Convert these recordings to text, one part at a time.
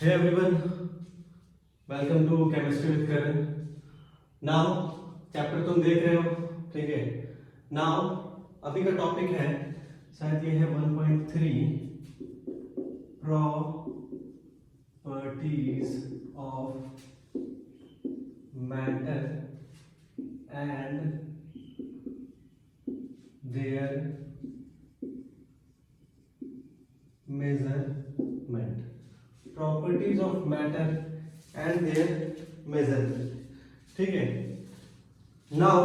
Hey everyone, welcome to Chemistry with Karan. Now chapter तुम देख रहे हो, ठीक है। नाउ अभी का टॉपिक है, शायद ये है 1.3 properties of matter and there measurement. Properties of matter and there measurement, ठीक है। Now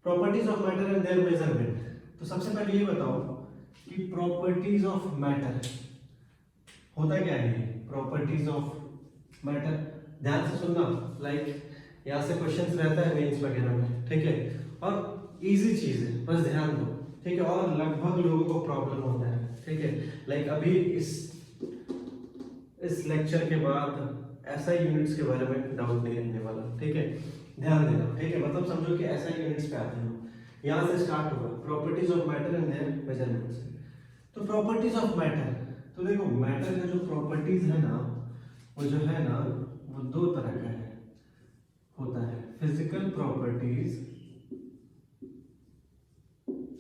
properties of matter and there measurement. तो सबसे पहले ये बताओ कि प्रॉपर्टीज ऑफ मैटर होता क्या है। प्रॉपर्टीज ऑफ मैटर, ध्यान से सुनना, लाइक यहाँ से क्वेश्चंस रहता है मेंस वगैरह में, ठीक है। और इजी चीज है, बस ध्यान दो, ठीक है। और लगभग लोगों को प्रॉब्लम होता है, ठीक है। लाइक अभी इस लेक्चर के बाद ऐसा यूनिट्स के बारे में डाउट नहीं रहने वाला, ठीक है। ध्यान देना, ठीक है। मतलब समझो कि ऐसा यूनिट्स पे आते हो, यहाँ से स्टार्ट होगा properties of matter and there measurement से। तो प्रॉपर्टीज ऑफ मैटर, तो देखो मैटर का जो प्रॉपर्टीज है ना, वो जो है ना, वो दो तरह का है, होता है फिजिकल प्रॉपर्टीज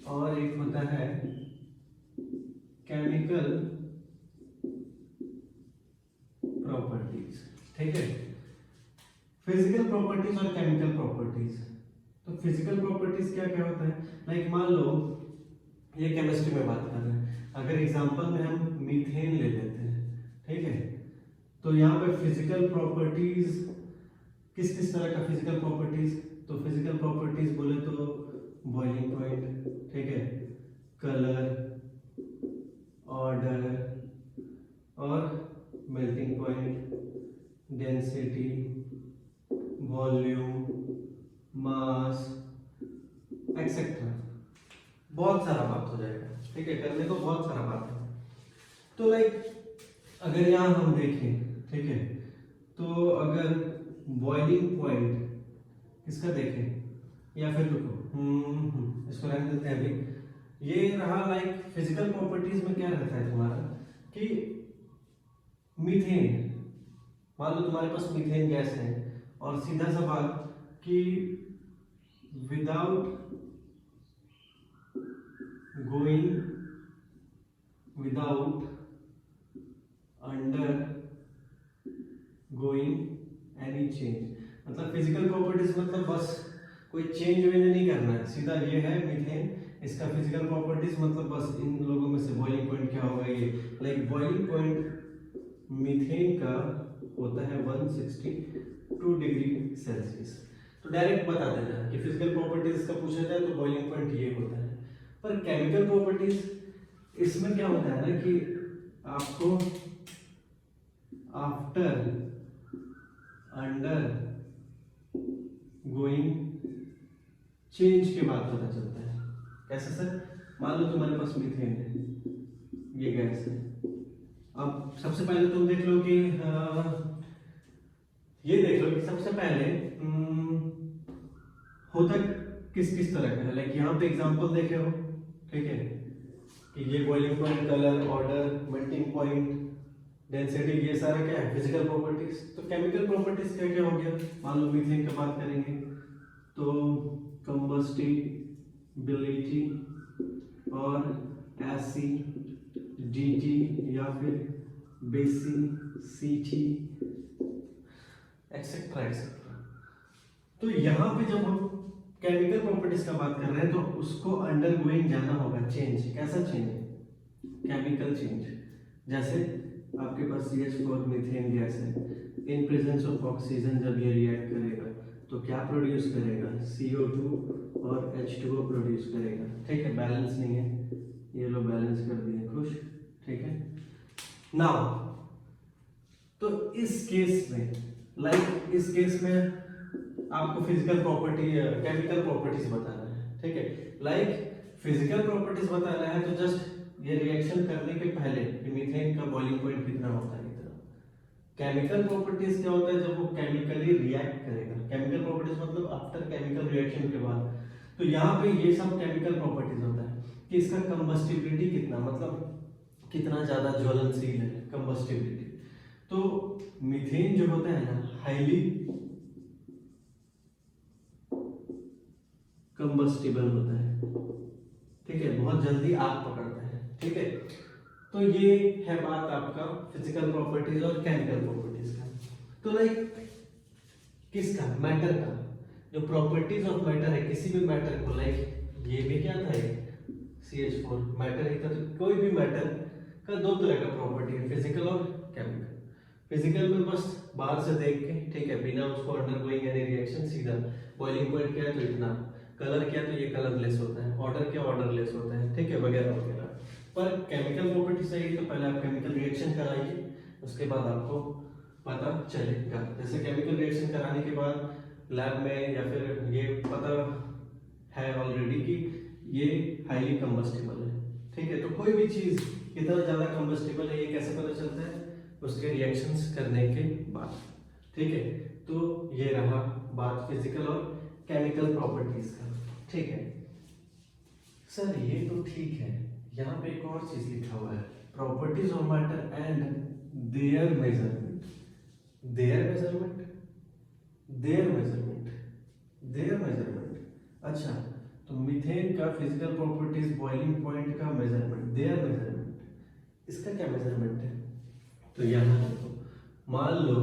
और एक होता है केमिकल प्रॉपर्टीज, ठीक है। फिजिकल प्रॉपर्टीज और केमिकल प्रॉपर्टीज। तो फिजिकल प्रॉपर्टीज क्या क्या होता है, लाइक मान लो ये केमिस्ट्री में बात कर रहे हैं, अगर एग्जांपल में हम मीथेन ले लेते हैं, ठीक है। तो यहाँ पे फिजिकल प्रॉपर्टीज किस किस तरह का फिजिकल प्रॉपर्टीज, तो फिजिकल प्रॉपर्टीज बोले तो बॉइलिंग पॉइंट, ठीक है, कलर, ऑर्डर और मेल्टिंग पॉइंट, डेंसिटी, वॉल्यूम, मास एक्सेट्रा। बहुत सारा बात हो जाएगा, ठीक है। करने को बहुत सारा बात है। तो लाइक अगर यहाँ हम देखें, ठीक है, तो अगर बॉइलिंग पॉइंट किसका देखें, या फिर रुको इसको रहने देते हैं अभी। ये रहा लाइक फिजिकल प्रॉपर्टीज में क्या रहता है तुम्हारा कि मीथेन, मान लो तुम्हारे पास मीथेन गैस है और सीधा सा बात कि without going, without under going any change, मतलब फिजिकल प्रॉपर्टीज मतलब बस कोई चेंज वेंज नहीं करना है, सीधा ये है मीथेन, इसका फिजिकल प्रॉपर्टीज मतलब बस इन लोगों में से बॉइलिंग पॉइंट क्या होगा ये, लाइक बॉइलिंग पॉइंट मीथेन का होता है 162 डिग्री सेल्सियस। तो डायरेक्ट बता देना कि फिजिकल प्रॉपर्टीज का पूछा जाए तो बॉइलिंग पॉइंट ये होता है। पर केमिकल प्रॉपर्टीज इसमें क्या होता है ना कि आपको आफ्टर अंडर गोइंग चेंज के बाद पता चलता है। कैसे सर, मान लो तुम्हारे पास मीथेन है, ये गैस है। अब सबसे पहले तुम देख लो कि ये देख लो कि सबसे पहले होता किस किस तरह का है, लाइक यहाँ पे एग्जांपल देखे हो, ठीक है, कि ये boiling point, colour, order, melting point, density, ये सारा क्या है फिजिकल प्रॉपर्टीज। तो केमिकल प्रॉपर्टीज क्या क्या हो गया, मान लो मीथेन की बात करेंगे तो कंबस्टिबिलिटी और एसिडिटी या फिर बेसिसिटी एक्सेट्रा एक्सेट्रा। तो यहाँ पे जब हम केमिकल प्रॉपर्टीज का बात कर रहे हैं तो उसको अंडर गोइंग जाना होगा चेंज। कैसा चेंज, केमिकल चेंज। जैसे आपके पास CH4 मीथेन गैस है, इन प्रेजेंस ऑफ ऑक्सीजन जब ये रिएक्ट करेगा तो क्या प्रोड्यूस करेगा, CO2 और H2O प्रोड्यूस करेगा, ठीक है। बैलेंस नहीं है, ये लो बैलेंस कर दिए, खुश, ठीक है। नाउ तो इस केस में, लाइक इस केस में आपको फिजिकल प्रॉपर्टी, केमिकल प्रॉपर्टीज बताना है, ठीक है। लाइक फिजिकल प्रॉपर्टीज बताना है तो जस्ट ये रिएक्शन करने के पहले मीथेन का बॉइलिंग पॉइंट कितना होता है इतना। केमिकल प्रॉपर्टीज क्या होता है, जब वो केमिकली रिएक्ट करेगा। केमिकल प्रॉपर्टीज मतलब आफ्टर केमिकल रिएक्शन के बाद। तो यहाँ पे ये सब केमिकल प्रॉपर्टीज होता है कि इसका कंबस्टिबिलिटी कितना, मतलब कितना ज्यादा ज्वलनशील है, कंबस्टिबिलिटी। तो मीथेन जो होता है ना, हाईली कंबस्टिबल होता है, ठीक है, बहुत जल्दी आग पकड़ता है, ठीक है। तो ये है बात आपका फिजिकल प्रॉपर्टीज और केमिकल प्रॉपर्टीज का। तो लाइक किसका, मैटर का, जो प्रॉपर्टीज ऑफ मैटर है किसी भी मैटर को, लाइक ये भी क्या था, CH4 मैटर ही था। तो कोई भी मैटर का दो तरह का प्रॉपर्टी है, फिजिकल और केमिकल। फिजिकल में बस बाहर से देख के, ठीक है, बिना उसको अंडरगोइंग एनी रिएक्शन, सीधा बॉइलिंग पॉइंट क्या है तो इतना, कलर क्या तो ये कलरलेस होता है, ऑर्डर क्या ऑर्डरलेस होता है, ठीक है, वगैरह वगैरह। पर केमिकल प्रॉपर्टी सही तो पहले आप केमिकल रिएक्शन कराइए, उसके बाद आपको पता चलेगा। जैसे केमिकल रिएक्शन कराने के बाद लैब में या फिर ये पता है ऑलरेडी कि ये हाईली कंबस्टिबल है, ठीक है। तो कोई भी चीज कितना ज्यादा कंबस्टिबल है ये कैसे पता चलता है, उसके रिएक्शंस करने के बाद, ठीक है। तो ये रहा बात फिजिकल और केमिकल प्रॉपर्टीज का, ठीक है। सर ये तो ठीक है, यहाँ पे एक और चीज लिखा हुआ है, properties of matter and there measurement. There measurement, there measurement, there measurement, अच्छा। तो मीथेन का फिजिकल प्रॉपर्टीज, बॉइलिंग पॉइंट का मेजरमेंट, देयर मेजरमेंट, इसका क्या मेजरमेंट है। तो यहाँ देखो, मान लो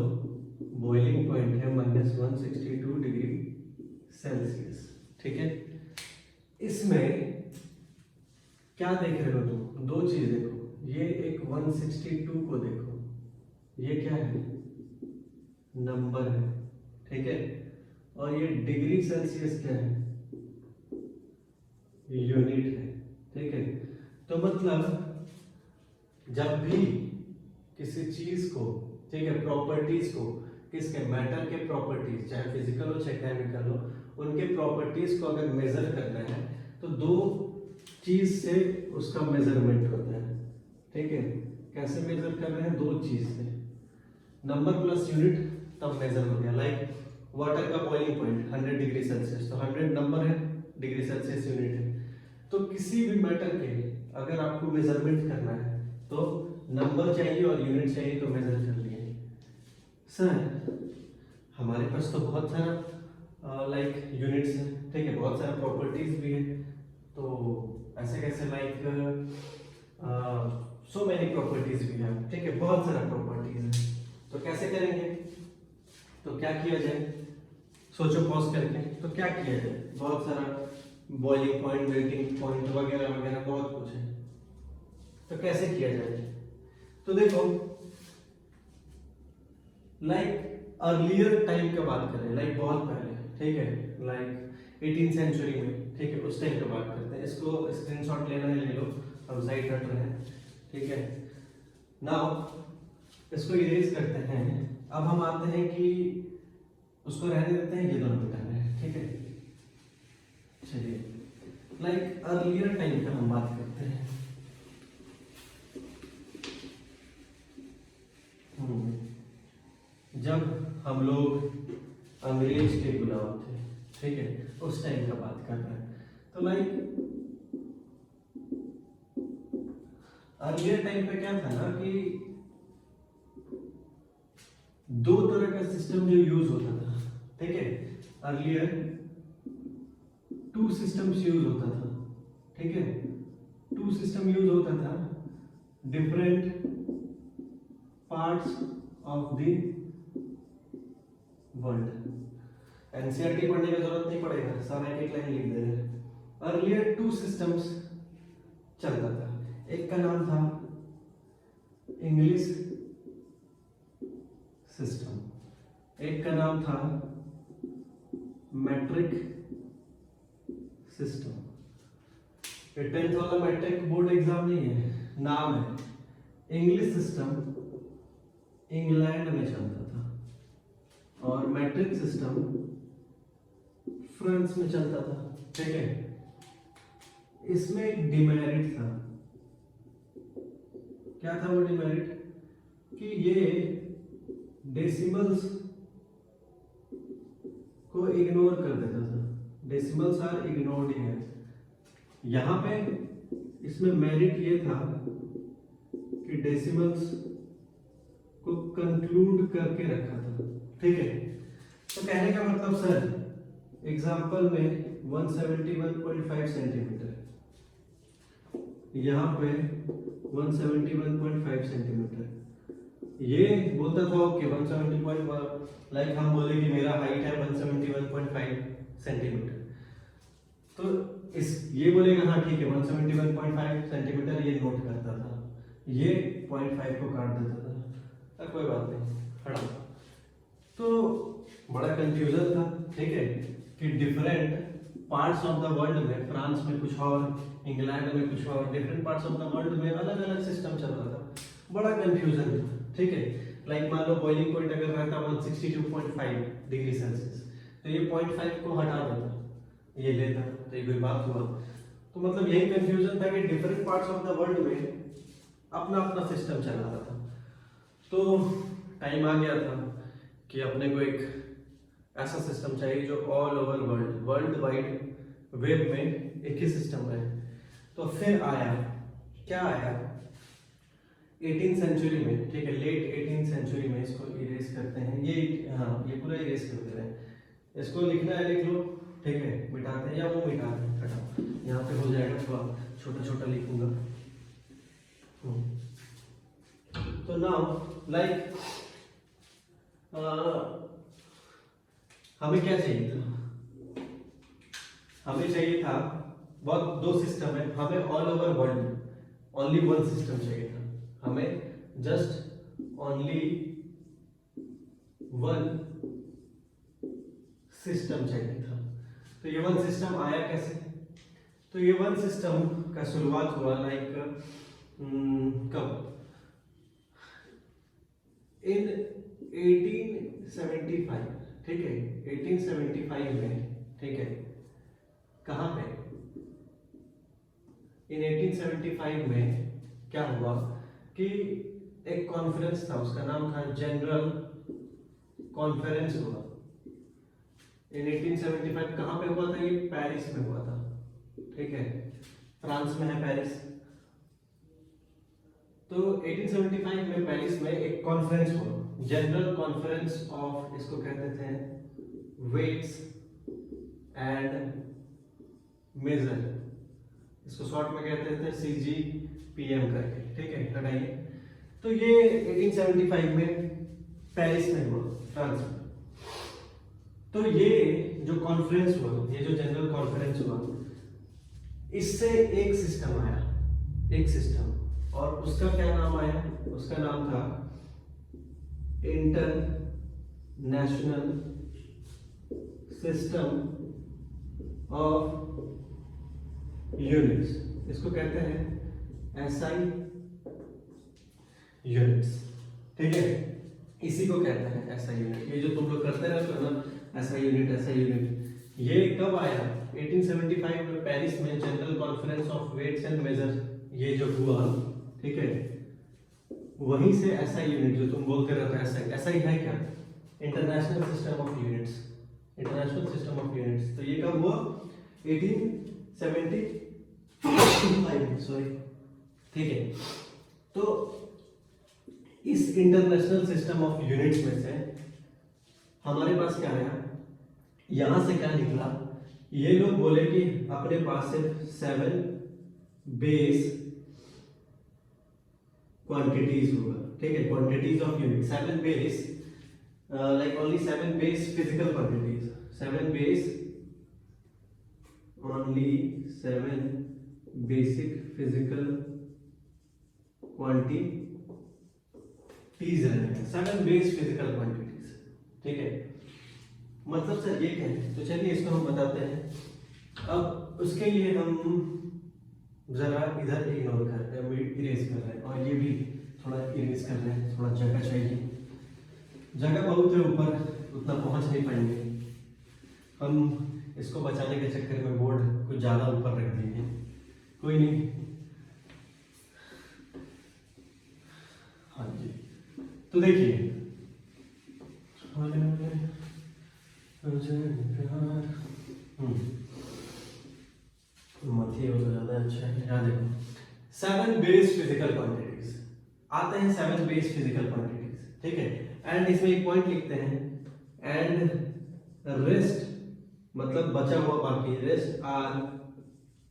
बॉइलिंग पॉइंट है -162 डिग्री सेल्सियस, ठीक है। इसमें क्या देख रहे हो तुम, दो चीज देखो, ये एक 162 को देखो, ये क्या है, नंबर है, ठीक है, और ये डिग्री सेल्सियस क्या है, यूनिट है, ठीक है। तो मतलब जब भी किसी चीज को, ठीक है, प्रॉपर्टीज को, किसके, मैटर के प्रॉपर्टीज, चाहे फिजिकल हो चाहे केमिकल हो, उनके प्रॉपर्टीज को अगर मेजर करना है तो दो चीज से उसका मेजरमेंट होता है, ठीक है। कैसे मेजर कर रहे हैं, दो चीज से, नंबर प्लस यूनिट, तब मेजर हो गया। लाइक वाटर का बॉइलिंग पॉइंट 100 डिग्री सेल्सियस, तो 100 नंबर है, डिग्री सेल्सियस यूनिट है। तो किसी भी मैटर के अगर आपको मेजरमेंट करना है तो नंबर चाहिए और यूनिट चाहिए, तो मेजर कर लिए। सर हमारे पास तो बहुत सारा लाइक यूनिट्स हैं, ठीक है, बहुत सारा प्रॉपर्टीज भी है, तो ऐसे कैसे, लाइक सो मेनी प्रॉपर्टीज भी हैं, ठीक है, बहुत सारा प्रॉपर्टीज है, तो कैसे करेंगे, तो क्या किया जाए, सोचो पॉज करके, तो क्या किया जाए, बहुत सारा बॉइलिंग पॉइंट, मेल्टिंग पॉइंट वगैरह वगैरह बहुत कुछ है, तो कैसे किया जाए। तो देखो लाइक अर्लियर टाइम का बात करें, लाइक बहुत पहले, ठीक है, लाइक 18th सेंचुरी में, ठीक है, उस टाइम का बात करते हैं। इसको स्क्रीनशॉट लेना है ले लो, हम साइड हट रहे हैं, ठीक है। नाउ इसको इरेज करते हैं, अब हम आते हैं कि उसको रहने देते हैं, ये दोनों मिटाना है, ठीक है। चलिए लाइक अर्लियर टाइम का हम बात करते हैं। जब हम लोग अंग्रेज के गुलाम थे, ठीक है, उस टाइम का बात कर रहे हैं। तो लाइक अर्लियर टाइम पे क्या था ना कि दो तरह का सिस्टम जो यूज होता था, ठीक है। अर्लियर 2 सिस्टम्स यूज होता था, ठीक है, 2 सिस्टम यूज होता था, different parts of the world. NCERT पढ़ने की जरूरत नहीं पड़ेगा, सब एक एक लाइन लिख दे रहे हैं। अर्लियर 2 सिस्टम्स चलता था, एक का नाम था इंग्लिश सिस्टम, एक का नाम था मैट्रिक सिस्टम। ये 10th वाला मैट्रिक बोर्ड एग्जाम नहीं है, नाम है। इंग्लिश सिस्टम इंग्लैंड में चलता था और मैट्रिक सिस्टम फ्रांस में चलता था, ठीक है। इसमें एक डिमेरिट था, क्या था वो डिमेरिट, कि ये डेसिमल्स को इग्नोर कर देता था, डेसिमल्स आर इग्नोर्ड हियर। यहां पे इसमें मेरिट ये था कि डेसिमल्स को कंक्लूड करके रखा था, ठीक है। तो कहने का मतलब सर एग्जांपल में 171.5 सेंटीमीटर, यहाँ पे 171.5 सेंटीमीटर, ये बोलता था ओके 170. लाइक हम बोले कि मेरा हाइट है 171.5 सेंटीमीटर, तो इस ये बोलेगा हाँ ठीक है 171.5 सेंटीमीटर, ये नोट करता था, ये 0.5 को काट देता था, कोई बात नहीं हटा। तो बड़ा कंफ्यूजन था, ठीक है, कि different parts of the world में, फ्रांस में कुछ और, इंग्लैंड में कुछ और, different parts of the world में अलग अलग सिस्टम चल रहा था, बड़ा कंफ्यूजन था, ठीक है। लाइक मान लो बॉइलिंग पॉइंट अगर रहता 162.5 डिग्री सेल्सियस, तो ये 0.5 को हटा देता, ये लेता, तो ये कोई बात हुआ। तो मतलब यही कंफ्यूजन था कि different parts of the world में अपना अपना सिस्टम चल रहा था। तो टाइम आ गया था कि अपने को एक ऐसा सिस्टम चाहिए जो all over world wide web में एक ही सिस्टम है। तो फिर आया, क्या आया 18th सेंचुरी में, ठीक है, लेट 18th सेंचुरी में, इसको इरेज करते हैं, ये हाँ ये पूरा इरेज कर दे रहे हैं, इसको लिखना है लिख लो, ठीक है, मिटाते हैं या वो मिटाते हैं, हटाओ, यहाँ पे हो जाएगा, थोड़ा छोटा छोटा लिखूंगा। तो नाउ लाइक हमें क्या चाहिए था, हमें चाहिए था बहुत दो सिस्टम है, हमें all over world only one system चाहिए था, हमें जस्ट ओनली वन सिस्टम चाहिए था। तो ये वन सिस्टम आया कैसे, तो ये वन सिस्टम का शुरुआत हुआ लाइक कब, इन 1875, ठीक है, 1875 में, ठीक है, कहाँ पे, इन 1875 में क्या हुआ कि एक कॉन्फ्रेंस था, उसका नाम था जनरल कॉन्फ्रेंस हुआ। इन 1875 कहाँ पे हुआ था, ये पेरिस में हुआ था, ठीक है, फ्रांस में है पेरिस। तो 1875 में पेरिस में एक कॉन्फ्रेंस हुआ, जनरल कॉन्फ्रेंस ऑफ, इसको कहते थे वेट्स एंड मेजर, इसको शॉर्ट में कहते थे CGPM करके, ठीक है, हटाइए। तो ये 1875 में पेरिस में हुआ, फ्रांस में। तो ये जो कॉन्फ्रेंस हुआ, ये जो जनरल कॉन्फ्रेंस हुआ, इससे एक सिस्टम आया, एक सिस्टम, और उसका क्या नाम आया, उसका नाम था इंटरनेशनल सिस्टम ऑफ यूनिट्स, इसको कहते हैं SI यूनिट्स, ठीक है, इसी को कहते हैं SI यूनिट। ये जो तुम लोग करते रहते हो ना, SI यूनिट SI यूनिट, ये कब आया, 1875 में पेरिस में general conference of weights and measure, ये जो हुआ, ठीक है, वहीं से SI यूनिट जो तुम बोलते रहते हो, SI है क्या, international system of units, international system of units. तो ये कब हुआ, 1875 सॉरी, ठीक है। तो इस इंटरनेशनल सिस्टम ऑफ यूनिट्स में से हमारे पास क्या आया, यहां से क्या निकला, ये लोग बोले कि अपने पास सिर्फ 7 बेस क्वांटिटीज होगा, ठीक है, quantities of unit, 7 base, like only 7 base physical quantities, 7 base, only 7 basic physical quantities रहेंगे, 7 बेस फिजिकल क्वांटिटीज, ठीक है। मतलब सर ये क्या है, तो चलिए इसको हम बताते हैं। अब उसके लिए हम जरा इधर इग्नोर करते हैं, इरेज कर रहे हैं, और ये भी थोड़ा इरेज कर रहे हैं, थोड़ा जगह चाहिए, जगह बहुत है ऊपर, उतना पहुंच नहीं पाएंगे हम, इसको बचाने के चक्कर में बोर्ड कुछ ज़्यादा ऊपर रख दिए, कोई नहीं। हाँ जी, तो देखिए, मत ही हो तो ज़्यादा अच्छा है। यहाँ देखो 7 बेस फिजिकल क्वांटिटीज, आते हैं 7 बेस फिजिकल क्वांटिटीज, ठीक है। एंड इसमें एक पॉइंट लिखते हैं, एंड रेस्ट मतलब बचा हुआ बाकी, rest are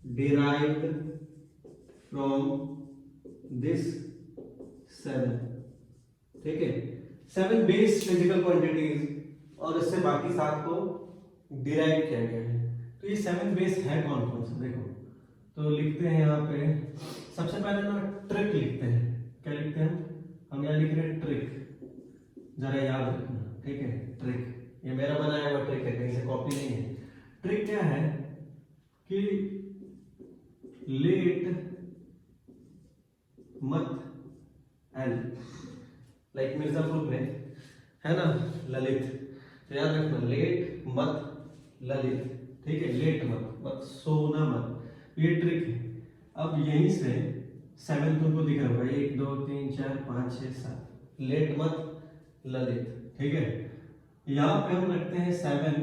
derived from this 7, ठीक है। 7 बेस फिजिकल क्वांटिटीज और इससे बाकी 7 को डिराइव किया गया है। तो ये 7 बेस है कौन कौन सा, देखो तो लिखते हैं यहाँ पे। सबसे पहले ना ट्रिक लिखते हैं, क्या लिखते हैं हम यहाँ लिख रहे हैं ट्रिक, जरा याद रखना, ठीक है। ट्रिक ये मेरा बनाया हुआ ट्रिक है, कहीं से कॉपी नहीं है। ट्रिक क्या है कि लेट मत एल, लाइक मिर्जापुर में है ना ललित, तो याद रखना लेट मत ललित, ठीक है। लेट मत, मत सोना मत, ये ट्रिक है। अब यहीं से 7 तुमको दिख रहा होगा, 1 2 3 4 5 6 7, लेट मत ललित, ठीक है। यहां पे हम रखते हैं 7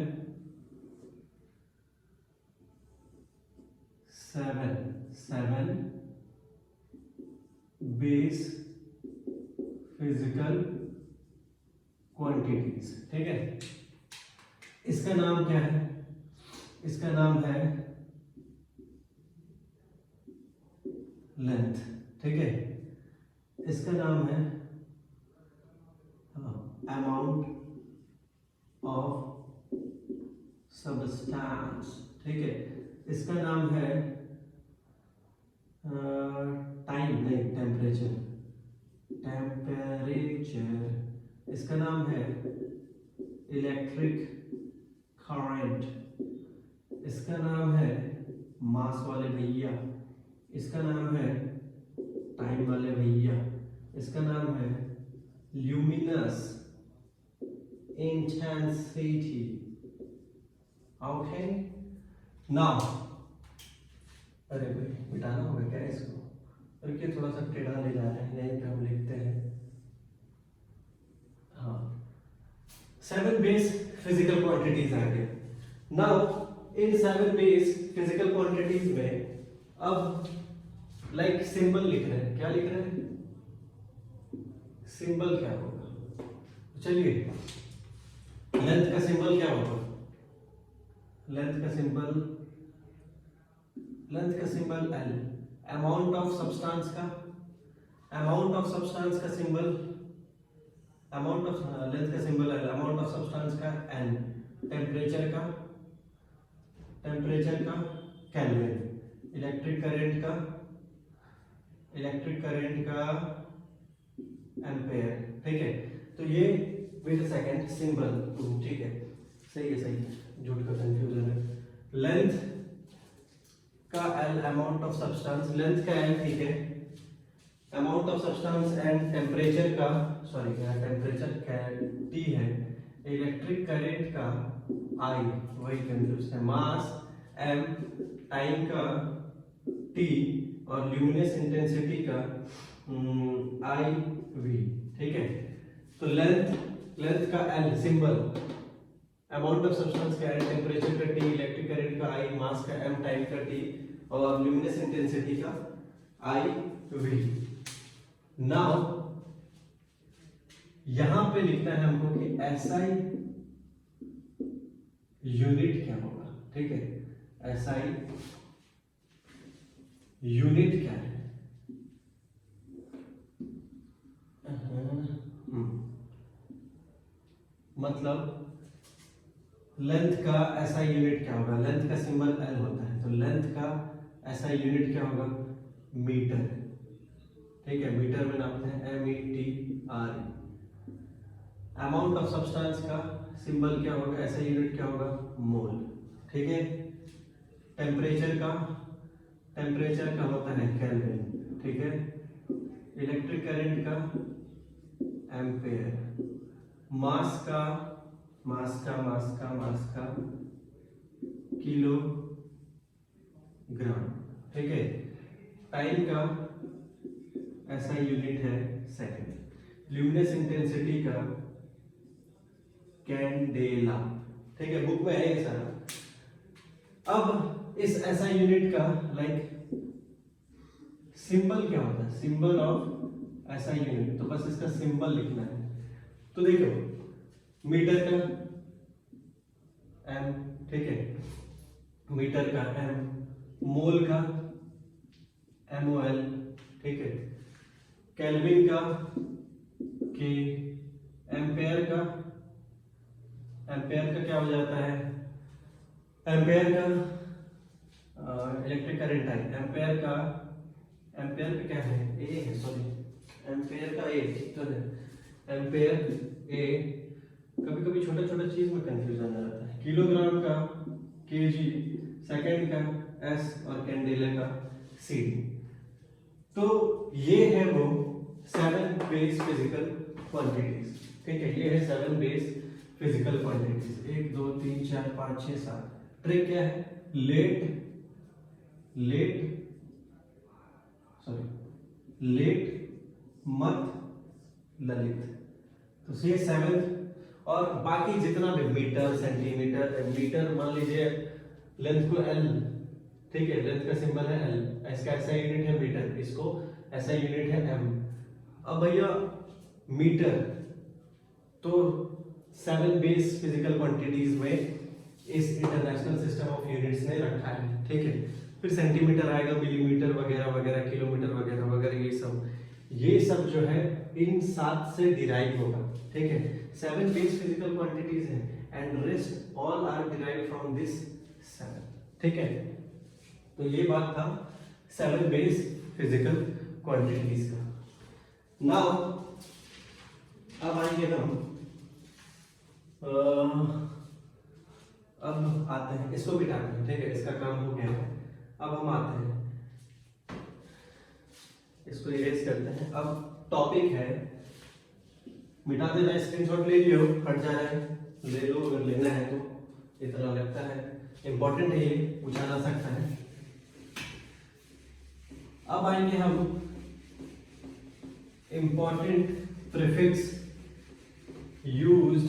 बेस फिजिकल क्वांटिटीज, ठीक है। इसका नाम क्या है, इसका नाम है लेंथ, ठीक है। इसका नाम है अमाउंट ऑफ सबस्टेंस, ठीक है। इसका नाम है टाइम नहीं टेम्परेचर, टेम्परेचर। इसका नाम है इलेक्ट्रिक करंट, इसका नाम है मास वाले भैया, इसका नाम है टाइम वाले भैया, इसका नाम है ल्यूमिनस इंटेंसिटी, ओके। नाउ अरे भाई मिटाना होगा क्या इसको, रुकिए थोड़ा सा टेढ़ा ले जा रहे हैं, यहीं पे हम लिखते हैं। हाँ 7 बेस फिजिकल क्वांटिटीज आ गए। Now in 7 base physical quantities में अब लाइक सिंबल लिख रहे हैं, क्या लिख रहे हैं, सिंबल क्या होगा, चलिए लेंथ का सिंबल क्या होगा, लेंथ का symbol L, amount of substance का, अमाउंट ऑफ सब्सटेंस का सिंबल, अमाउंट ऑफ लेंथ का symbol L, amount of substance का एन, टेम्परेचर का केल्विन, इलेक्ट्रिक करंट का एम्पेयर, ठीक है। तो ये वेट सेकंड सिंबल, ठीक है सही है, झूठ का कंफ्यूजन है। लेंथ का L, amount of substance, length का एल, ठीक है, amount of substance and temperature का, सॉरी टेम्परेचर का टी है, इलेक्ट्रिक करंट का आई, वही कंफ्यूज है, मास एम, टाइम का टी और ल्यूमिनस इंटेंसिटी का आई वी, ठीक है। तो लेंथ का L symbol, amount of substance का एल, टेम्परेचर का टी, इलेक्ट्रिक करंट का आई, मास का एम, टाइम का टी और ल्यूमिनस इंटेंसिटी का आई वी। नाउ यहां पे लिखना है हमको कि एसआई यूनिट क्या होगा, ठीक है। एसआई यूनिट क्या है, मतलब लेंथ का एसआई यूनिट क्या होगा, लेंथ का सिंबल एल होता है, तो लेंथ का एसआई यूनिट क्या होगा, मीटर, ठीक है। मीटर में नापते हैं METR। अमाउंट ऑफ सब्सटेंस का सिंबल क्या होगा, एसआई यूनिट क्या होगा, मोल, ठीक है। टेम्परेचर का होता है केल्विन, ठीक है। इलेक्ट्रिक करंट का एम्पेयर, मास का किलोग्राम, ठीक है। टाइम का एसआई यूनिट है सेकंड, ल्यूमिनस इंटेंसिटी का कैंडेला, ठीक है, बुक में है ये सारा। अब इस एसआई यूनिट का लाइक सिंबल क्या होता है, सिंबल ऑफ ऐसा यूनिट, तो बस इसका सिंबल लिखना है। तो देखो मीटर का एम, ठीक है, मीटर का एम, मोल का MOL, ठीक है, केल्विन का के, एम्पेयर का क्या हो जाता है, एम्पेयर का इलेक्ट्रिक करंट टाइप, एम्पेयर का क्या है, ए है, सॉरी, एम्पेयर का ए, तो एम्पेयर ए, कभी कभी छोटा छोटा चीज में कंफ्यूजन आ जाता है, किलोग्राम का केजी, सेकंड का एस और कैंडेला का सी। तो ये है वो 7 बेस फिजिकल क्वांटिटीज, ठीक है, ये है 7 बेस फिजिकल क्वांटिटीज, 1 2 3 4 5 6 7। ट्रिक क्या है, लेट मत ललित, तो ये 7। और बाकी जितना भी मीटर, सेंटीमीटर, मीटर मान लीजिए लेंथ को एल, ठीक है, लेंथ का सिंबल है एल, इसका ऐसा यूनिट है मीटर, इसको ऐसा यूनिट है एम। अब भैया मीटर तो 7 बेस फिजिकल क्वांटिटीज में इस इंटरनेशनल सिस्टम ऑफ यूनिट्स ने रखा है, ठीक है। फिर सेंटीमीटर आएगा, मिलीमीटर वगैरह वगैरह, किलोमीटर वगैरह वगैरह, ये सब जो है इन 7 से डिराइव होगा, ठीक है। 7 बेस फिजिकल क्वांटिटीज है and rest all are derived from this 7, ठीक है। तो ये बात था 7 बेस फिजिकल क्वांटिटीज का। नाउ अब आएंगे हम अब आते हैं, इसको भी टाइम, ठीक है, इसका काम हो गया है। अब हम आते हैं, इसको इरेज करते हैं। अब टॉपिक है, मिटा देना, स्क्रीनशॉट ले लियो, हट जा रहा है, ले लो अगर लेना है तो, इतना लगता है इंपॉर्टेंट है, ये पूछा जा सकता है। अब आएंगे हम important prefix used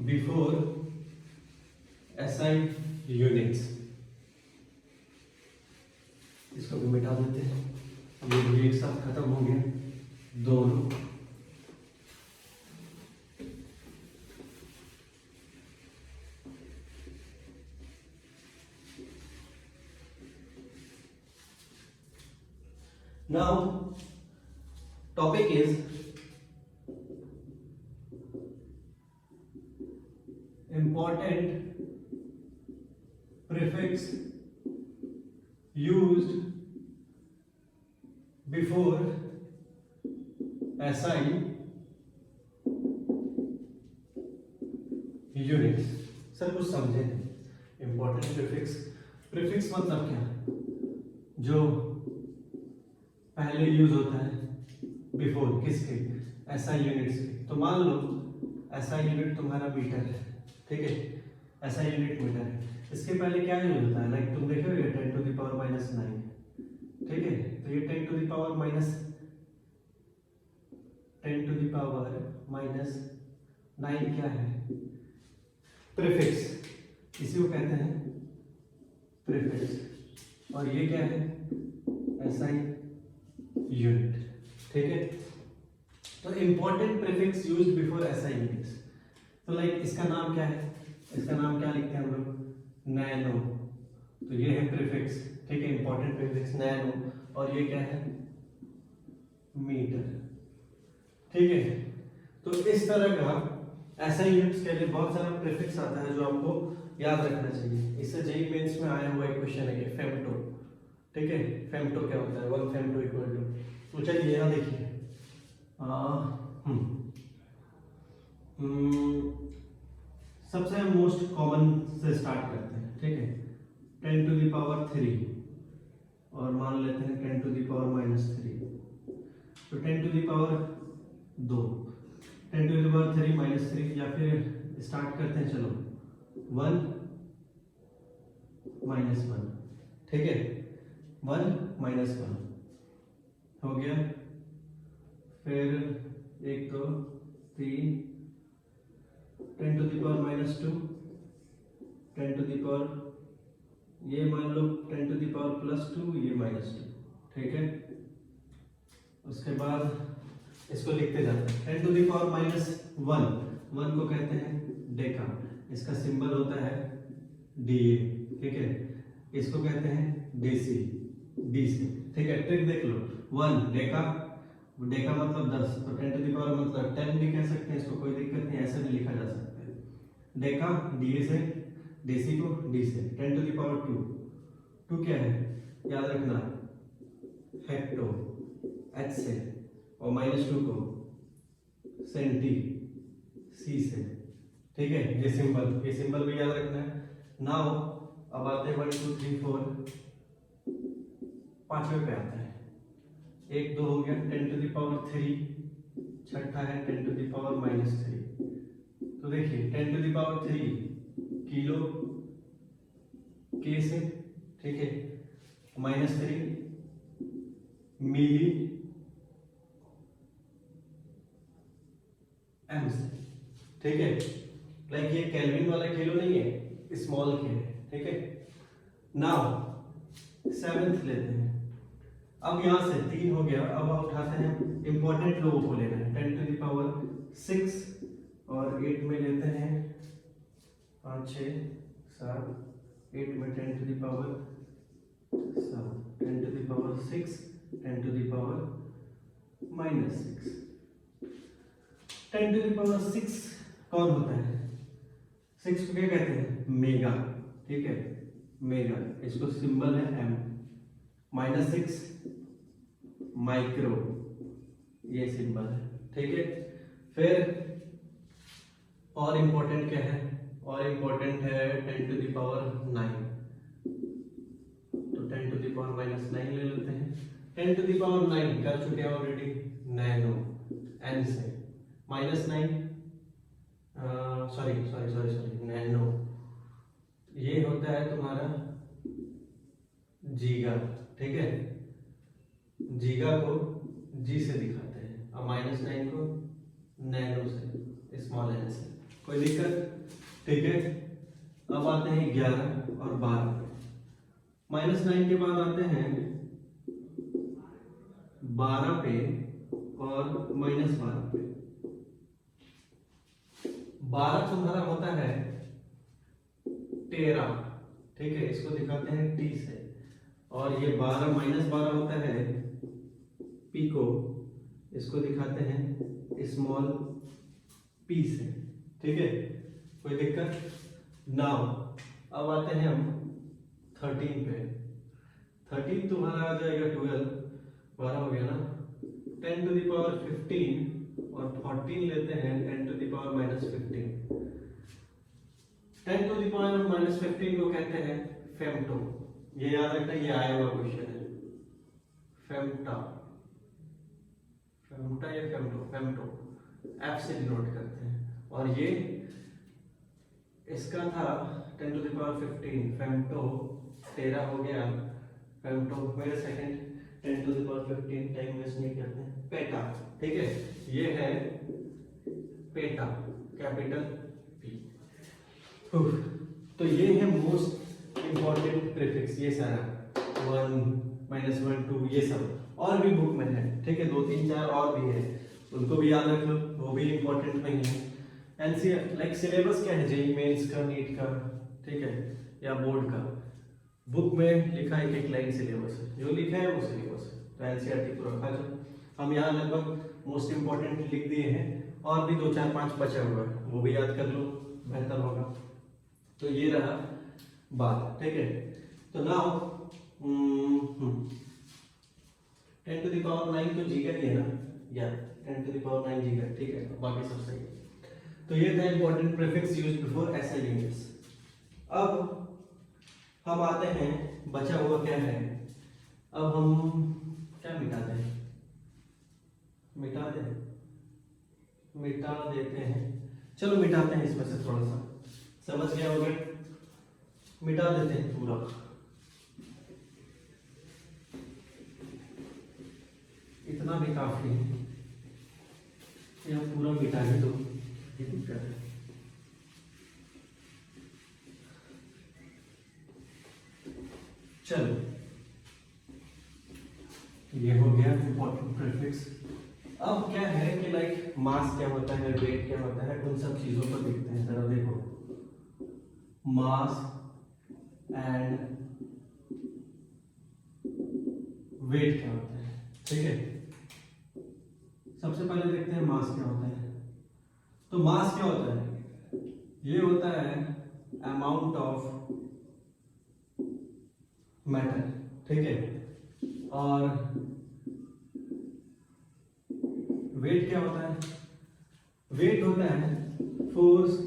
before SI units, इसको भी मिटा देते हैं, ये भी एक साथ खत्म हो गया दोनों। Now topic is important prefix used before SI units। Sir कुछ समझे, इंपॉर्टेंट प्रीफिक्स मतलब क्या, जो पहले यूज होता है बिफोर किसके, SI यूनिट्स के। तो मान लो SI यूनिट तुम्हारा मीटर है, ठीक है, SI यूनिट मीटर है, इसके पहले क्या यूज होता है, लाइक तुम देखोगे 10 टू द पावर -9, ठीक है, तो ये 10 टू द पावर -9 क्या है, प्रीफिक्स, इसी को कहते हैं प्रीफिक्स। और ये क्या है, SI यूनिट, ठीक है। तो important prefix used before SI units, तो लाइक इसका नाम क्या है, इसका नाम क्या लिखते हैं हम लोग, नैनो, तो ये है प्रीफिक्स, ठीक है, इंपॉर्टेंट प्रीफिक्स नैनो। और ये क्या है, मीटर, ठीक है। तो इस तरह का SI यूनिट्स के लिए बहुत सारा प्रीफिक्स आता है जो आपको याद रखना चाहिए। इससे जेईई मेंस में आया हुआ एक क्वेश्चन है कि फेमटो, ठीक है, फेमटो क्या होता है, 1 फेमटो इक्वल टू, तो चलिए यहाँ देखिए, सबसे मोस्ट कॉमन से स्टार्ट करते हैं, ठीक है, 10 टू द पावर 3 और मान लेते हैं 10 टू द पावर -3, तो 10 to the power 2, 10 to the power 3 -3, या फिर स्टार्ट करते हैं, चलो 1 -1, ठीक है, 1 -1 हो गया, फिर 1 2 3, 10 to the power -2, 10 to the power, ये मान लो 10 टू द पावर +2, ये -2, ठीक है। उसके बाद इसको लिखते जाते हैं 10 टू द पावर माइनस 1 को कहते हैं डेका, इसका सिंबल होता है डीए, ठीक है। इसको कहते हैं डेसी, डी से, ठीक है। ट्रिक देख लो, 1 डेका, डेका मतलब 10, तो 10 टू द पावर मतलब 10 भी कह सकते हैं, इसको कोई दिक्कत नहीं, ऐसे भी लिखा जा सकता है। डेका डीए से, डेसी को डी से, 10 टू द पावर 2 क्या है याद रखना, हेक्टो, एच से, और -2 को सेंटी, सी से, ठीक है। ये सिंबल भी याद रखना है। नाउ अब आते हैं 1 2 3 4, पांचवे पे आता है, 1 2 हो गया, 10 टू द पावर 3, छठा है 10 टू द पावर -3। तो देखिए 10 टू द पावर 3 किलो के से, ठीक है, -3 मिली एम से, ठीक है। लाइक ये केल्विन वाला किलो नहीं है, स्मॉल के है, ठीक है। नाउ 7th लेते हैं, अब यहां से 3 हो गया, अब आप उठाते हैं इंपॉर्टेंट लोगों को लेना है, 10 टू द पावर 6 और 8 में लेते हैं 5 6 7, 8 में 10 to the power 7, 10 to the power 6, 10 to the power -6, 10 to the power 6 कौन होता है, 6 को क्या कहते हैं, मेगा, ठीक है, मेगा, इसको सिंबल है एम, -6 माइक्रो, ये सिंबल है, ठीक है। फिर और इंपॉर्टेंट क्या है, और इंपॉर्टेंट है 10 टू द पावर 9, तो 10 टू द पावर -9 ले लेते हैं। 10 टू द पावर 9 कर चुके हैं ऑलरेडी, नैनो, एन से, -9 सॉरी नैनो, ये होता है तुम्हारा जीगा, ठीक है। जीगा को जी से दिखाते हैं, और -9 को नैनो से, स्मॉल एन से, कोई दिक्कत, ठीक है। अब आते हैं 11 और 12 पे, -9 के बाद आते हैं 12 पे और -12 पे। 12 तुम्हारा होता है टेरा, ठीक है, इसको दिखाते हैं टी से, और ये 12 -12 होता है पिको, इसको दिखाते हैं स्मॉल पी से, ठीक है, कोई दिक्कत। नाउ अब आते हैं हम 13 पे, 13 तुम्हारा आ जाएगा 12, 12 हो गया ना, 10 टू द पावर 15 और 14 लेते हैं 10 to the power -15, 10 to the power -15 को कहते हैं फेम्टो, ये याद रखना, ये आया हुआ क्वेश्चन है, फेम्टा, फेम्टा या फेम्टो, फेम्टो एफ से डिनोट करते हैं, और ये इसका था 10 टू द पावर 15, फेम्टो, 13 हो गया, फेम्टो, मेरे second 10 to the power 15, time waste नहीं करते हैं, पेटा, ठीक है, ये है पेटा, कैपिटल पी। तो ये है मोस्ट इंपॉर्टेंट प्रीफिक्स, ये सारा 1 -1 2 ये सब, और भी बुक में है, ठीक है, 2 3 4 और भी है, उनको भी याद रख लो, वो भी इंपॉर्टेंट नहीं है। एनसीआर लाइक सिलेबस क्या है, जेईई मेंस का, नीट का, ठीक है, या बोर्ड का, बुक में लिखा है एक लाइन सिलेबस है, जो लिखा है वो सिलेबस है, तो एनसीईआरटी पूरा खा जाओ। हम यहाँ लगभग मोस्ट इंपॉर्टेंट लिख दिए हैं, और भी 2 4 5 बचा हुआ है, वो भी याद कर लो, बेहतर होगा। तो ये रहा बात, ठीक है। तो नाउ 10 टू द पावर 9 तो जीगा ही है ना, या 10 टू द पावर 9 जीगा, ठीक है, बाकी सब सही है। तो ये था important prefix used before SI units. अब हम आते हैं, बचा हुआ क्या है, अब हम क्या मिटा दें, मिटा देते हैं, चलो मिटाते हैं इसमें से थोड़ा सा, समझ गया होगा, मिटा देते हैं पूरा, इतना भी काफी है, या पूरा मिटा ही दो, ये दिक्कत है। चलो ये हो गया इम्पोर्टेंट प्रीफिक्स। अब क्या है कि लाइक मास क्या होता है, वेट क्या होता है, उन सब चीजों को देखते हैं जरा। देखो मास एंड वेट क्या होता है, ठीक है। सबसे पहले देखते हैं मास क्या होता है। तो मास क्या होता है, ये होता है अमाउंट ऑफ मैटर, ठीक है। और वेट क्या होता है, वेट होता है force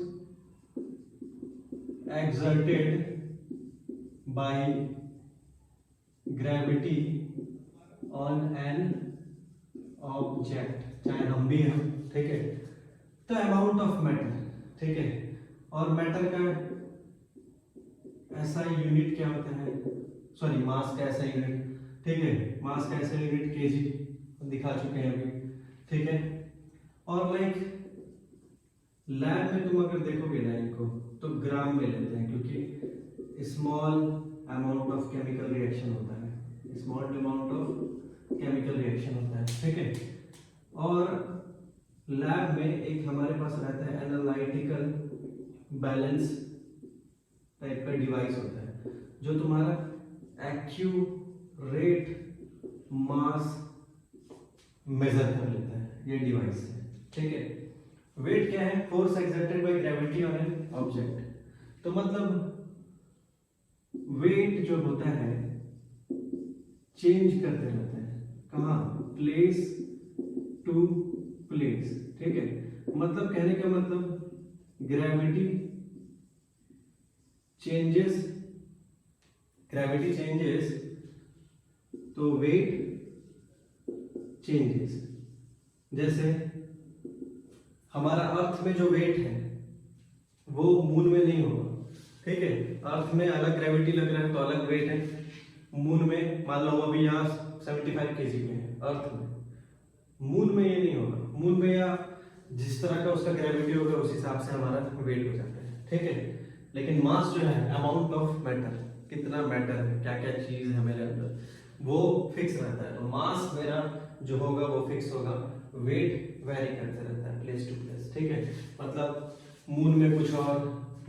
exerted by gravity on an object, चाहे हम भी हैं, ठीक है। तो अमाउंट ऑफ मैटर, ठीक है। और मैटर का ऐसा यूनिट क्या होता है, सॉरी मास का ऐसा यूनिट, ठीक है। मास का ऐसा यूनिट केजी दिखा चुके हैं अभी, ठीक है। और लाइक लैब में तुम अगर देखोगे ना इनको तो ग्राम में लेते हैं, क्योंकि small amount of chemical reaction होता है, small amount of chemical reaction होता है, ठीक है। और लैब में एक हमारे पास रहता है एनालिटिकल बैलेंस टाइप का डिवाइस होता है, जो तुम्हारा एक्यूरेट मास मेजर कर लेता है, ये डिवाइस है, ठीक है। वेट क्या है, force exerted by gravity on an object. तो मतलब वेट जो होता है चेंज करते रहता है, कहाँ, प्लेस टू प्लेस, ठीक है। मतलब कहने का मतलब ग्रेविटी चेंजेस, ग्रेविटी चेंजेस तो वेट चेंजेस। जैसे हमारा अर्थ में जो वेट है वो मून में नहीं होगा, ठीक है। अर्थ में अलग ग्रेविटी लग रहा है तो अलग वेट है, मून में मान लो अभी यहाँ 75 केजी पे है अर्थ में, मून में ये नहीं होगा। मून में या जिस तरह का उसका ग्रेविटी होगा उस हिसाब से हमारा वेट हो जाता है, ठीक है। लेकिन मास जो है अमाउंट ऑफ मैटर, कितना मैटर है, क्या क्या चीज है मेरे अंदर, वो फिक्स रहता है। तो मास मेरा जो होगा वो फिक्स होगा, वेट वेरी करते रहता है प्लेस टू प्लेस, ठीक है। मतलब मून में कुछ और,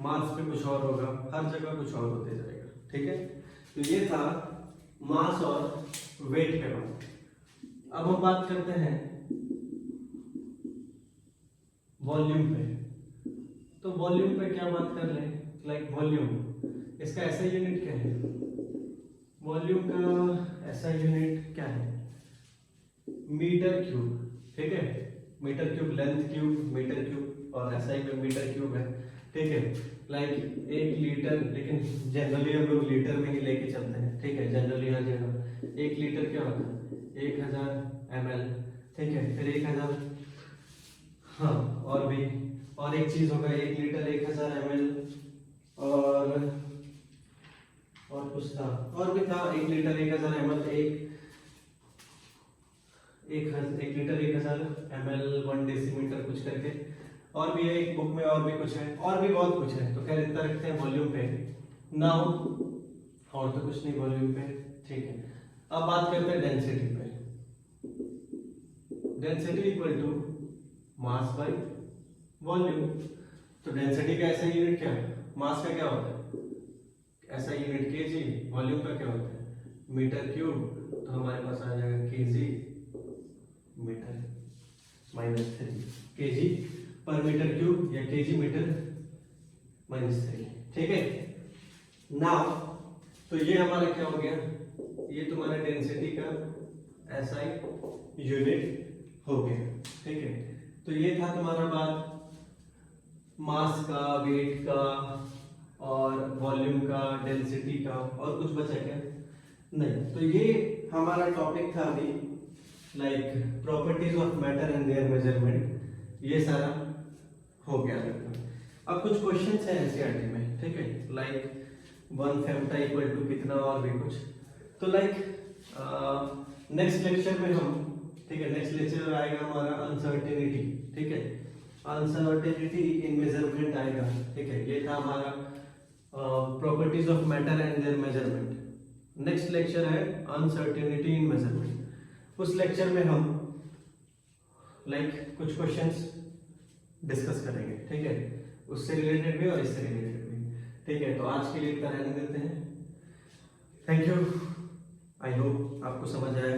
मार्स पे कुछ और होगा, हर जगह कुछ और होते जाएगा, ठीक है। तो ये था मास और वेट के बारे। अब हम बात करते हैं वॉल्यूम पे। तो वॉल्यूम पे क्या बात कर ले, लाइक वॉल्यूम, इसका ऐसा यूनिट क्या है, वॉल्यूम का ऐसा यूनिट क्या है, मीटर क्यूब, ठीक है। Metre cube length cube, metre cube, और ऐसा ही में मीटर क्यूब है, ठीक है। लाइक 1 लीटर, लेकिन जनरली हम लोग लीटर में ही लेके चलते हैं, ठीक है। जनरली हर जगह 1 लीटर क्या होता है, 1000 ml, ठीक है। फिर 1000, हाँ और भी, और एक चीज होगा 1 लीटर 1000 ml, और कुछ था, और भी था 1 लीटर 1000 ml, एक लीटर 1000 ml 1 डेसीमीटर कुछ करके, और भी है एक बुक में, और भी कुछ है, और भी बहुत कुछ है। तो खैर इतना रखते हैं वॉल्यूम पे नाउ, और तो कुछ नहीं वॉल्यूम पे, ठीक है। अब बात करते हैं डेंसिटी पे। Density equal to mass by volume. तो डेंसिटी का ऐसा यूनिट क्या है, मास का क्या होता है, ऐसा यूनिट केजी, वॉल्यूम का क्या होता है मीटर क्यूब। तो हमारे पास आ जाएगा केजी मीटर -3, केजी पर मीटर क्यूब या केजी मीटर -3, ठीक है। नाउ तो ये हमारा क्या हो गया, ये तुम्हारा डेंसिटी का ऐसा यूनिट हो गया, ठीक है। तो ये था तुम्हारा बात मास का, वेट का, और वॉल्यूम का, डेंसिटी का, और कुछ बचा क्या, नहीं। तो ये हमारा टॉपिक था अभी, like properties of matter and there measurement, ये सारा हो गया लगभग। अब कुछ क्वेश्चंस हैं एनसीईआरटी में, ठीक है। लाइक 1 फेम्टा इक्वल टू कितना, और भी कुछ। तो लाइक नेक्स्ट लेक्चर में हम, ठीक है, नेक्स्ट लेक्चर आएगा हमारा अनसर्टेनिटी, ठीक है। अनसर्टेनिटी इन मेजरमेंट आएगा, ठीक है। ये था हमारा properties of matter and there measurement. Next lecture है अनसर्टेनिटी इन मेजरमेंट। उस लेक्चर में हम कुछ क्वेश्चंस डिस्कस करेंगे, ठीक है, उससे रिलेटेड भी और इससे रिलेटेड भी, ठीक है। तो आज के लिए इतना रहने देते हैं। थैंक यू, आई होप आपको समझ आया।